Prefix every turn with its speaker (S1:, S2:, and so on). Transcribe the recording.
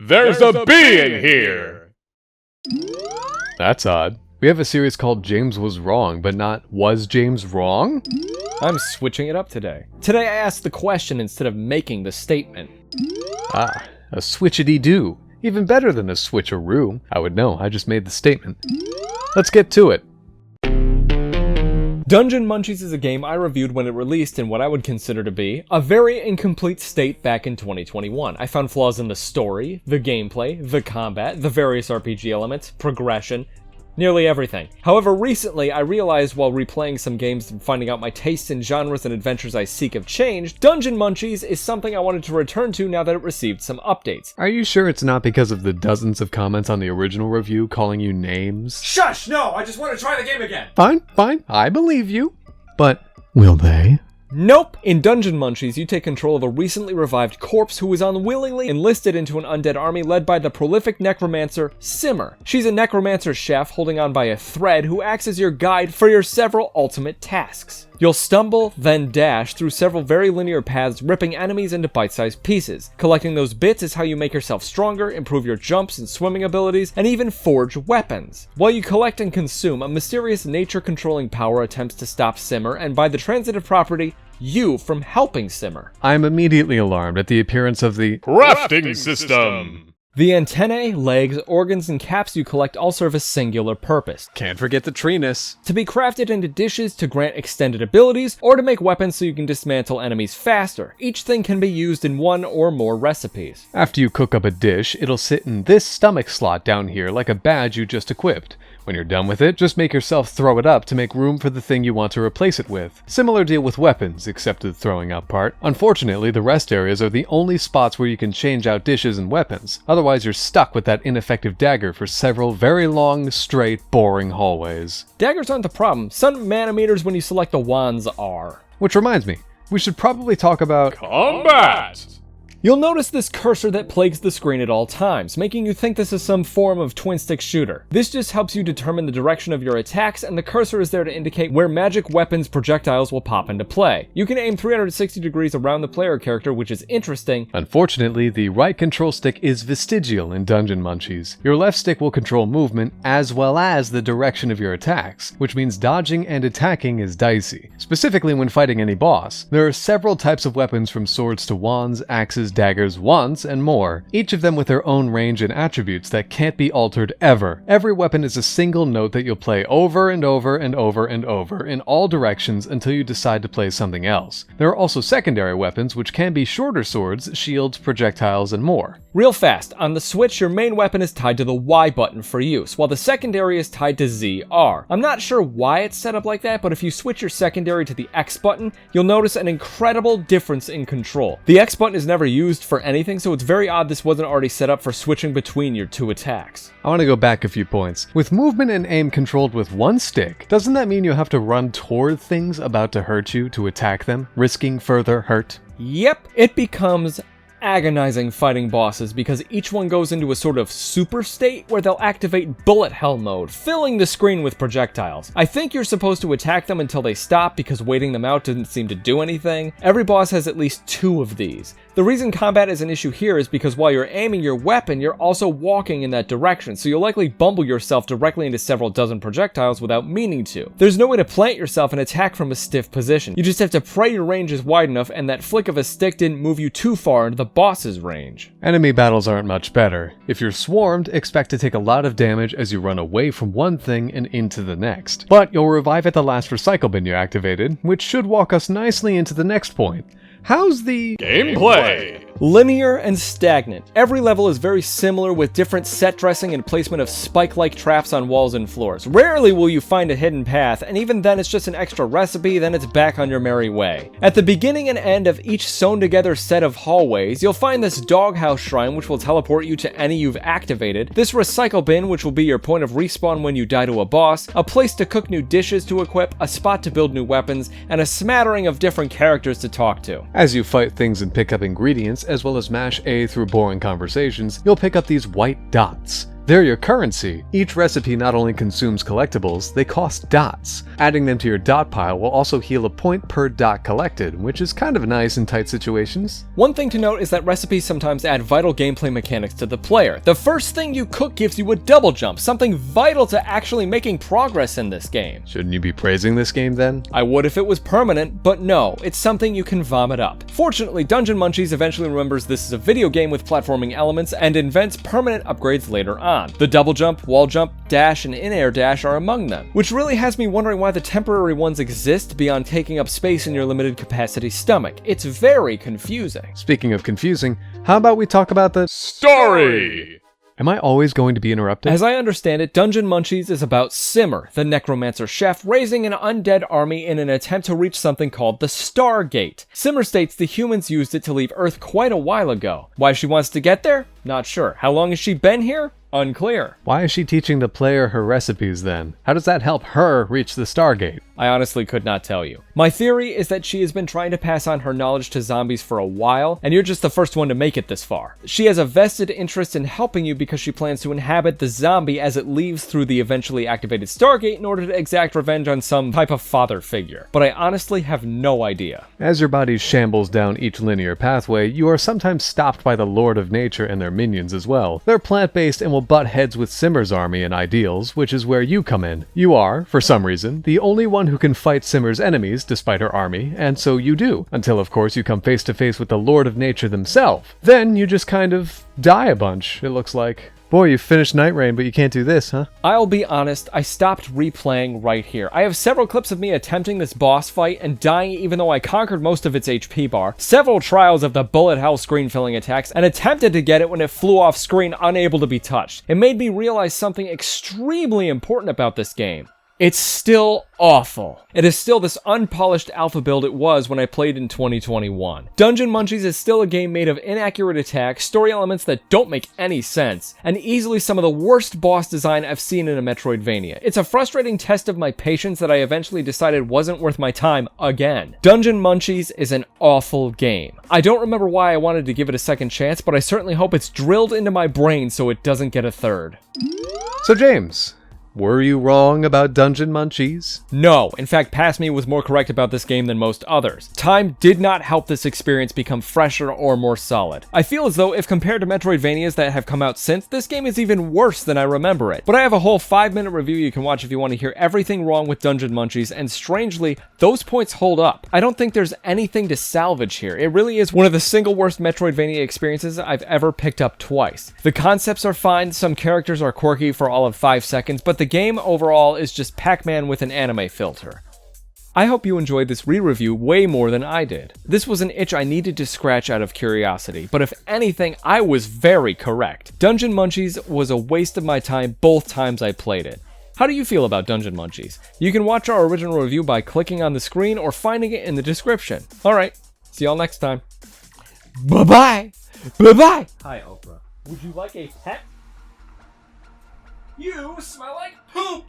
S1: There's a bee in here!
S2: That's odd. We have a series called James Was Wrong, but not Was James Wrong?
S3: I'm switching it up today. Today I asked the question instead of making the statement.
S2: Ah, a switchity-doo. Even better than a switcheroo. I would know, I just made the statement. Let's get to it.
S3: Dungeon Munchies is a game I reviewed when it released in what I would consider to be a very incomplete state back in 2021. I found flaws in the story, the gameplay, the combat, the various RPG elements, progression, nearly everything. However, recently I realized while replaying some games and finding out my tastes in genres and adventures I seek have changed, Dungeon Munchies is something I wanted to return to now that it received some updates.
S2: Are you sure it's not because of the dozens of comments on the original review calling you names?
S1: Shush! No! I just want to try the game again!
S2: Fine, I believe you. But will they?
S3: Nope! In Dungeon Munchies, you take control of a recently revived corpse who was unwillingly enlisted into an undead army led by the prolific necromancer, Simmer. She's a necromancer chef holding on by a thread who acts as your guide for your several ultimate tasks. You'll stumble, then dash through several very linear paths, ripping enemies into bite-sized pieces. Collecting those bits is how you make yourself stronger, improve your jumps and swimming abilities, and even forge weapons. While you collect and consume, a mysterious nature-controlling power attempts to stop Simmer, and by the transitive property, you from helping Simmer.
S2: I'm immediately alarmed at the appearance of the
S1: Crafting system!
S3: The antennae, legs, organs, and caps you collect all serve a singular purpose.
S2: Can't forget the treeness.
S3: To be crafted into dishes to grant extended abilities, or to make weapons so you can dismantle enemies faster. Each thing can be used in one or more recipes.
S2: After you cook up a dish, it'll sit in this stomach slot down here like a badge you just equipped. When you're done with it, just make yourself throw it up to make room for the thing you want to replace it with. Similar deal with weapons, except the throwing up part. Unfortunately, the rest areas are the only spots where you can change out dishes and weapons. Otherwise, you're stuck with that ineffective dagger for several very long, straight, boring hallways.
S3: Daggers aren't the problem. Some manometers when you select the wands are.
S2: Which reminds me, we should probably talk about
S1: Combat!
S3: You'll notice this cursor that plagues the screen at all times, making you think this is some form of twin-stick shooter. This just helps you determine the direction of your attacks, and the cursor is there to indicate where magic weapons projectiles will pop into play. You can aim 360 degrees around the player character, which is interesting.
S2: Unfortunately, the right control stick is vestigial in Dungeon Munchies. Your left stick will control movement as well as the direction of your attacks, which means dodging and attacking is dicey, specifically when fighting any boss. There are several types of weapons from swords to wands, axes, daggers, wands, and more, each of them with their own range and attributes that can't be altered ever. Every weapon is a single note that you'll play over and over and over and over in all directions until you decide to play something else. There are also secondary weapons which can be shorter swords, shields, projectiles, and more.
S3: Real fast, on the Switch your main weapon is tied to the Y button for use, while the secondary is tied to ZR. I'm not sure why it's set up like that, but if you switch your secondary to the X button, you'll notice an incredible difference in control. The X button is never used for anything, so it's very odd this wasn't already set up for switching between your two attacks.
S2: I want to go back a few points. With movement and aim controlled with one stick, doesn't that mean you have to run toward things about to hurt you to attack them, risking further hurt?
S3: Yep, it becomes agonizing fighting bosses because each one goes into a sort of super state where they'll activate bullet hell mode, filling the screen with projectiles. I think you're supposed to attack them until they stop because waiting them out didn't seem to do anything. Every boss has at least 2 of these. The reason combat is an issue here is because while you're aiming your weapon, you're also walking in that direction, so you'll likely bumble yourself directly into several dozen projectiles without meaning to. There's no way to plant yourself and attack from a stiff position. You just have to pray your range is wide enough and that flick of a stick didn't move you too far into the boss's range.
S2: Enemy battles aren't much better. If you're swarmed, expect to take a lot of damage as you run away from one thing and into the next. But you'll revive at the last recycle bin you activated, which should walk us nicely into the next point. How's the
S1: gameplay?
S3: Linear and stagnant. Every level is very similar with different set dressing and placement of spike-like traps on walls and floors. Rarely will you find a hidden path, and even then it's just an extra recipe, then it's back on your merry way. At the beginning and end of each sewn together set of hallways, you'll find this doghouse shrine which will teleport you to any you've activated, this recycle bin which will be your point of respawn when you die to a boss, a place to cook new dishes to equip, a spot to build new weapons, and a smattering of different characters to talk to.
S2: As you fight things and pick up ingredients, as well as mash A through boring conversations, you'll pick up these white dots. They're your currency. Each recipe not only consumes collectibles, they cost dots. Adding them to your dot pile will also heal a point per dot collected, which is kind of nice in tight situations.
S3: One thing to note is that recipes sometimes add vital gameplay mechanics to the player. The first thing you cook gives you a double jump, something vital to actually making progress in this game.
S2: Shouldn't you be praising this game then?
S3: I would if it was permanent, but no, it's something you can vomit up. Fortunately, Dungeon Munchies eventually remembers this is a video game with platforming elements and invents permanent upgrades later on. The double jump, wall jump, dash, and in-air dash are among them, which really has me wondering why the temporary ones exist beyond taking up space in your limited capacity stomach. It's very confusing.
S2: Speaking of confusing, how about we talk about the
S1: Story!
S2: Am I always going to be interrupted?
S3: As I understand it, Dungeon Munchies is about Simmer, the necromancer chef, raising an undead army in an attempt to reach something called the Stargate. Simmer states the humans used it to leave Earth quite a while ago. Why she wants to get there? Not sure. How long has she been here? Unclear.
S2: Why is she teaching the player her recipes then? How does that help her reach the Stargate?
S3: I honestly could not tell you. My theory is that she has been trying to pass on her knowledge to zombies for a while, and you're just the first one to make it this far. She has a vested interest in helping you because she plans to inhabit the zombie as it leaves through the eventually activated Stargate in order to exact revenge on some type of father figure. But I honestly have no idea.
S2: As your body shambles down each linear pathway, you are sometimes stopped by the Lord of Nature and their minions as well. They're plant-based and will butt heads with Simmer's army and ideals, which is where you come in. You are, for some reason, the only one who can fight Simmer's enemies despite her army, and so you do, until of course you come face to face with the Lord of Nature themselves. Then you just kind of die a bunch, it looks like. Boy, you finished Night Rain, but you can't do this, huh?
S3: I'll be honest, I stopped replaying right here. I have several clips of me attempting this boss fight and dying even though I conquered most of its HP bar, several trials of the bullet hell screen filling attacks, and attempted to get it when it flew off screen unable to be touched. It made me realize something extremely important about this game. It's still awful. It is still this unpolished alpha build it was when I played in 2021. Dungeon Munchies is still a game made of inaccurate attacks, story elements that don't make any sense, and easily some of the worst boss design I've seen in a Metroidvania. It's a frustrating test of my patience that I eventually decided wasn't worth my time again. Dungeon Munchies is an awful game. I don't remember why I wanted to give it a second chance, but I certainly hope it's drilled into my brain so it doesn't get a third.
S2: So James, were you wrong about Dungeon Munchies?
S3: No, in fact, Past Me was more correct about this game than most others. Time did not help this experience become fresher or more solid. I feel as though if compared to Metroidvanias that have come out since, this game is even worse than I remember it. But I have a whole 5-minute review you can watch if you want to hear everything wrong with Dungeon Munchies, and strangely, those points hold up. I don't think there's anything to salvage here. It really is one of the single worst Metroidvania experiences I've ever picked up twice. The concepts are fine, some characters are quirky for all of 5 seconds, but the game overall is just Pac-Man with an anime filter. I hope you enjoyed this re-review way more than I did. This was an itch I needed to scratch out of curiosity, but if anything, I was very correct. Dungeon Munchies was a waste of my time both times I played it. How do you feel about Dungeon Munchies? You can watch our original review by clicking on the screen or finding it in the description. Alright, see y'all next time. Bye-bye! Bye-bye! Hi, Oprah. Would you like a pet? You smell like poop!